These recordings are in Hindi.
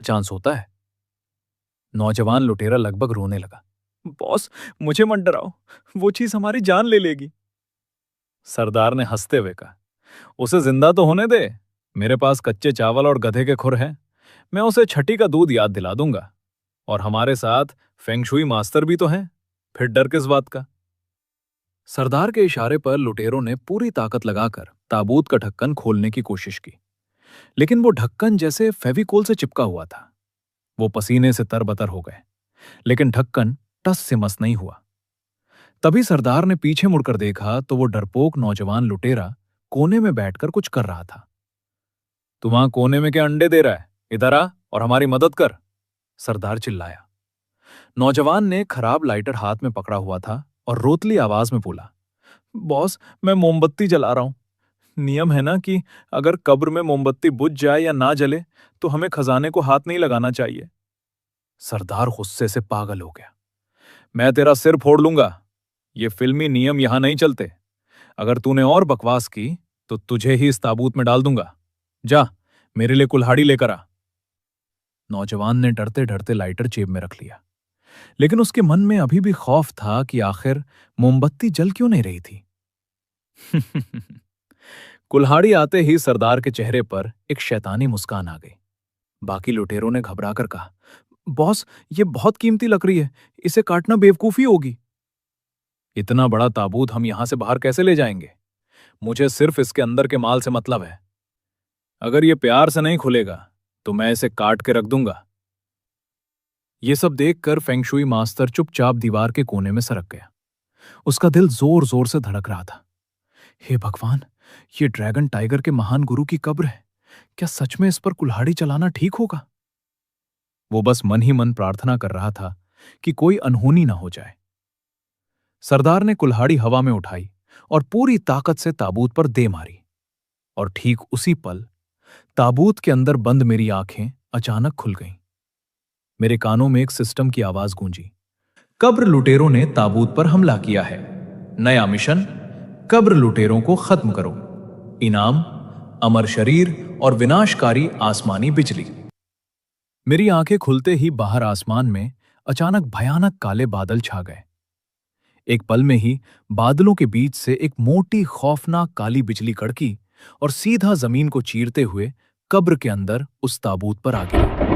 चांस होता है। नौजवान लुटेरा लगभग रोने लगा। बॉस, मुझे मत डराओ, वो चीज हमारी जान ले लेगी। सरदार ने हंसते हुए कहा, उसे जिंदा तो होने दे। मेरे पास कच्चे चावल और गधे के खुर हैं। मैं उसे छठी का दूध याद दिला दूंगा। और हमारे साथ फेंगशुई मास्टर भी तो हैं। फिर डर किस बात का। सरदार के इशारे पर लुटेरों ने पूरी ताकत लगाकर ताबूत का ढक्कन खोलने की कोशिश की। लेकिन वो ढक्कन जैसे फेविकोल से चिपका हुआ था। वो पसीने से तरबतर हो गए, लेकिन ढक्कन टस से मस नहीं हुआ। तभी सरदार ने पीछे मुड़कर देखा तो वो डरपोक नौजवान लुटेरा कोने में बैठकर कुछ कर रहा था। तू वहां कोने में क्या अंडे दे रहा है? इधर आ और हमारी मदद कर, सरदार चिल्लाया। नौजवान ने खराब लाइटर हाथ में पकड़ा हुआ था और रोतली आवाज में बोला, बॉस, मैं मोमबत्ती जला रहा हूं। नियम है ना कि अगर कब्र में मोमबत्ती बुझ जाए या ना जले तो हमें खजाने को हाथ नहीं लगाना चाहिए। सरदार गुस्से से पागल हो गया। मैं तेरा सिर फोड़ लूंगा। ये फिल्मी नियम यहां नहीं चलते। अगर तूने और बकवास की तो तुझे ही इस ताबूत में डाल दूंगा। जा, मेरे लिए कुल्हाड़ी लेकर आ। नौजवान ने डरते डरते लाइटर जेब में रख लिया, लेकिन उसके मन में अभी भी खौफ था कि आखिर मोमबत्ती जल क्यों नहीं रही थी। कुल्हाड़ी आते ही सरदार के चेहरे पर एक शैतानी मुस्कान आ गई। बाकी लुटेरों ने घबराकर कहा, बॉस, ये बहुत कीमती लकड़ी है, इसे काटना बेवकूफी होगी। इतना बड़ा ताबूत हम यहां से बाहर कैसे ले जाएंगे? मुझे सिर्फ इसके अंदर के माल से मतलब है। अगर ये प्यार से नहीं खुलेगा तो मैं इसे काट के रख दूंगा। ये सब देखकर फेंगशुई मास्टर चुपचाप दीवार के कोने में सरक गया। उसका दिल जोर जोर से धड़क रहा था। हे भगवान, ये ड्रैगन टाइगर के महान गुरु की कब्र है। क्या सच में इस पर कुल्हाड़ी चलाना ठीक होगा? वो बस मन ही मन प्रार्थना कर रहा था कि कोई अनहोनी ना हो जाए। सरदार ने कुल्हाड़ी हवा में उठाई और पूरी ताकत से ताबूत पर दे मारी। और ठीक उसी पल ताबूत के अंदर बंद मेरी आंखें अचानक खुल गईं। मेरे कानों में एक सिस्टम की आवाज गूंजी। कब्र लुटेरों ने ताबूत पर हमला किया है। नया मिशन, कब्र लुटेरों को खत्म करो। इनाम, अमर शरीर और विनाशकारी आसमानी बिजली। मेरी आंखें खुलते ही बाहर आसमान में अचानक भयानक काले बादल छा गए। एक पल में ही बादलों के बीच से एक मोटी खौफनाक काली बिजली कड़की और सीधा जमीन को चीरते हुए कब्र के अंदर उस ताबूत पर आ गिरी।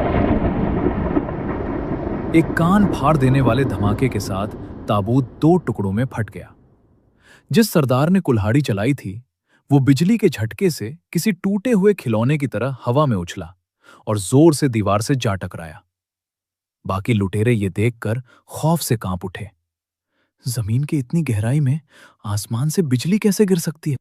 एक कान फाड़ देने वाले धमाके के साथ ताबूत दो टुकड़ों में फट गया। जिस सरदार ने कुल्हाड़ी चलाई थी, वो बिजली के झटके से किसी टूटे हुए खिलौने की तरह हवा में उछला और जोर से दीवार से जा टकराया। बाकी लुटेरे ये देखकर खौफ से कांप उठे। जमीन की इतनी गहराई में आसमान से बिजली कैसे गिर सकती है?